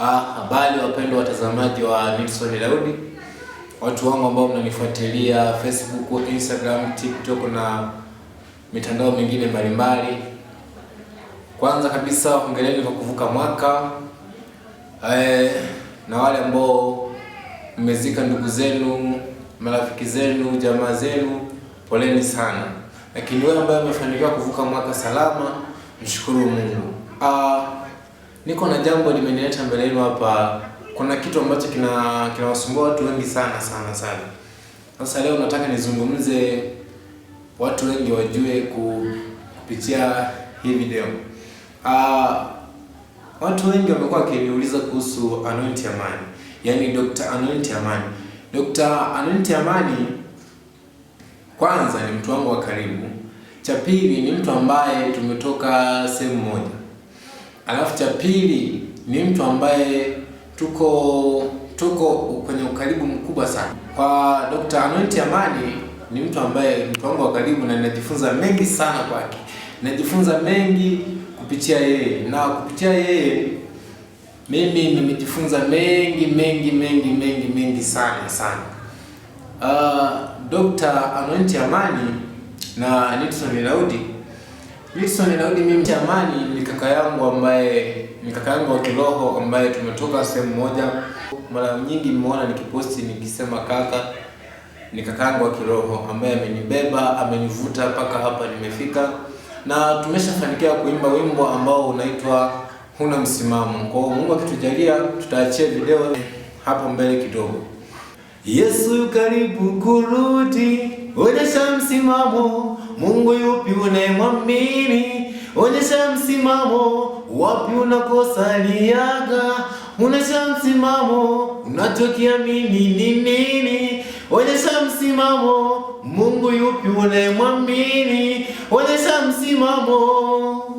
Habari wapendwa watazamaji wa Nilson Daudi, watu wangu ambao mnanifuatilia Facebook, Instagram, TikTok na mitandao mingine mbalimbali. Kwanza kabisa hongereni kwa kuvuka mwaka. Na wale ambao mmezika ndugu zenu, marafiki zenu, jamaa zenu, poleni sana. Lakini wewe ambaye umefanikiwa kuvuka mwaka salama, mshukuru Mungu. Niko na jambo limenileta mbele yenu hapa. Kuna kitu ambacho kinawasumbua watu wengi sana. Sasa leo nataka nizungumze, watu wengi wajue kupitia hii video. Watu wengi wamekuwa wakiniuliza kuhusu Anointi Amani. Yaani Dr. Anointi Amani. Dr. Anointi Amani kwanza ni mtu wangu wa karibu. Cha pili ni mtu ambaye tumetoka sehemu moja. Alafu cha pili ni mtu ambaye tuko kwenye ukaribu mkubwa sana. Kwa Dr. Anointi Amani ni mtu ambaye mtu wangu wa karibu na ninajifunza mengi sana kwake. Najifunza mengi kupitia yeye, na kupitia yeye mimi nimejifunza mengi sana. Dr. Anointi Amani na Nilson Daudi. Nilson Daudi mimi Amani ni kaka yangu wa kiroho ambaye tumetoka sehemu moja. Mara nyingi mmeona nikiposti nikisema kaka, ni kaka yangu wa kiroho ambaye amenibeba, amenivuta mpaka hapa nimefika, na tumeshafanikiwa kuimba wimbo ambao unaitwa Huna Msimamo. Kwa Mungu akitujalia tutaachia video hapo mbele kidogo. Yesu karibu kurudi, onyesha msimamo. Mungu yupi unayemwamini? Onyesha msimamo. Wapi unakosa liaga? Onyesha msimamo. Unachokiamini ni nini? Onyesha msimamo. Mungu yupi unayemwamini? Onyesha msimamo.